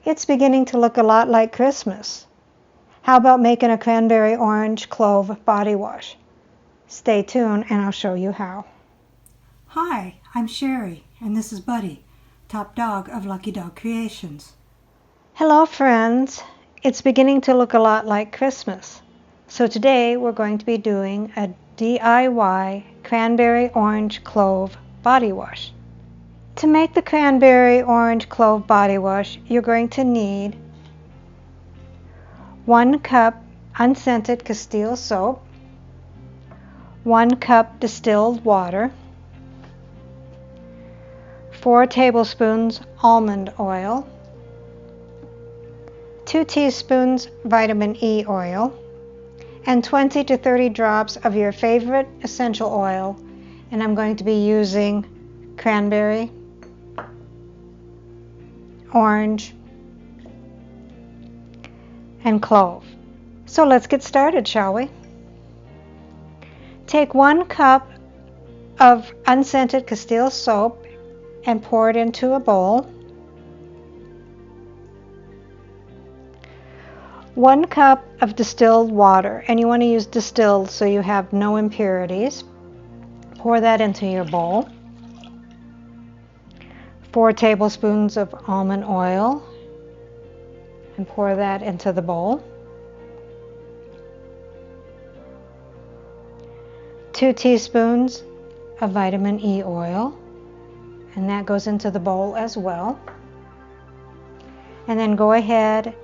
It's beginning to look a lot like Christmas. How about making a cranberry orange clove body wash? Stay tuned and I'll show you how. Hi, I'm Sherry, and this is Buddy, top dog of Lucky Dog Creations. Hello friends, it's beginning to look a lot like Christmas. So today we're going to be doing a DIY cranberry orange clove body wash. To make the cranberry orange clove body wash, you're going to need 1 cup unscented Castile soap, 1 cup distilled water, 4 tablespoons almond oil, 2 teaspoons vitamin E oil, and 20 to 30 drops of your favorite essential oil, and I'm going to be using cranberry, orange, and clove. So let's get started, shall we? Take 1 cup of unscented Castile soap and pour it into a bowl. 1 cup of distilled water, and you want to use distilled so you have no impurities. Pour that into your bowl. 4 tablespoons of almond oil, and pour that into the bowl. 2 teaspoons of vitamin E oil, and that goes into the bowl as well. And then go ahead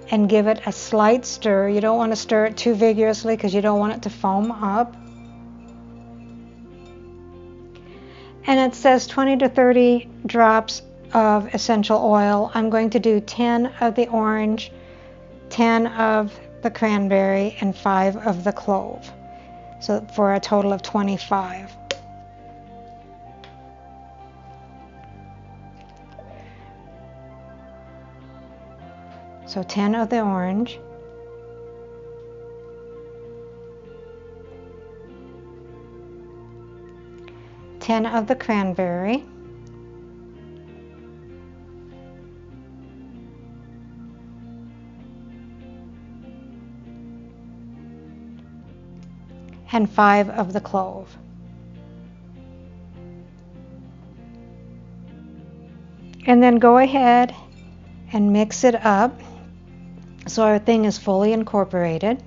and give it a slight stir. You don't want to stir it too vigorously because you don't want it to foam up. And it says 20 to 30 drops of essential oil. I'm going to do 10 of the orange, 10 of the cranberry, and 5 of the clove. So for a total of 25. So 10 of the orange, 10 of the cranberry, and 5 of the clove. And then go ahead and mix it up so our thing is fully incorporated.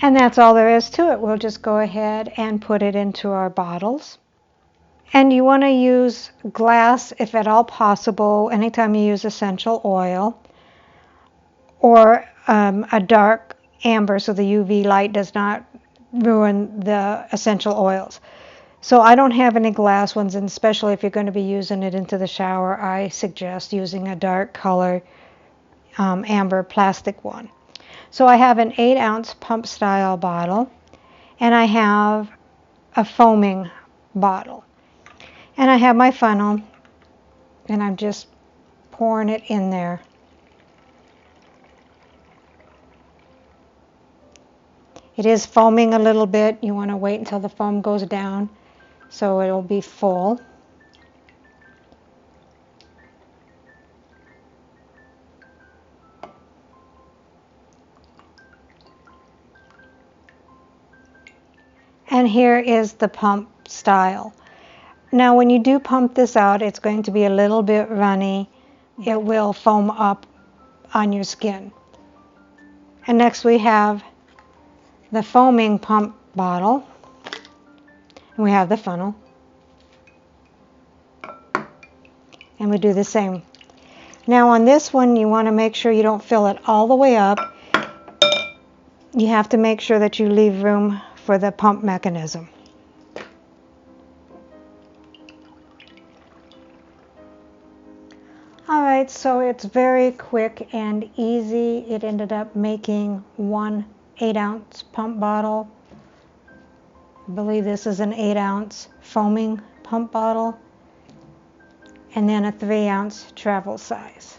And that's all there is to it. We'll just go ahead and put it into our bottles. And you want to use glass if at all possible anytime you use essential oil, or a dark amber so the UV light does not ruin the essential oils. So I don't have any glass ones, and especially if you're going to be using it into the shower, I suggest using a dark color amber plastic one. So I have an 8-ounce pump style bottle, and I have a foaming bottle. And I have my funnel, and I'm just pouring it in there. It is foaming a little bit. You want to wait until the foam goes down so it'll be full. And here is the pump style. Now when you do pump this out, it's going to be a little bit runny. It will foam up on your skin. And next we have the foaming pump bottle. And we have the funnel. And we do the same. Now on this one, you want to make sure you don't fill it all the way up. You have to make sure that you leave room for the pump mechanism. Alright, so it's very quick and easy. It ended up making 1 8-ounce pump bottle. I believe this is an 8-ounce foaming pump bottle, and then a 3-ounce travel size.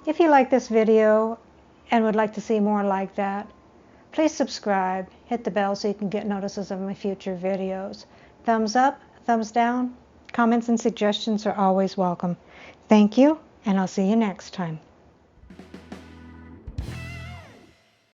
If you like this video and would like to see more like that, Please subscribe, hit the bell so you can get notices of my future videos. Thumbs up, thumbs down, comments and suggestions are always welcome. Thank you, and I'll see you next time.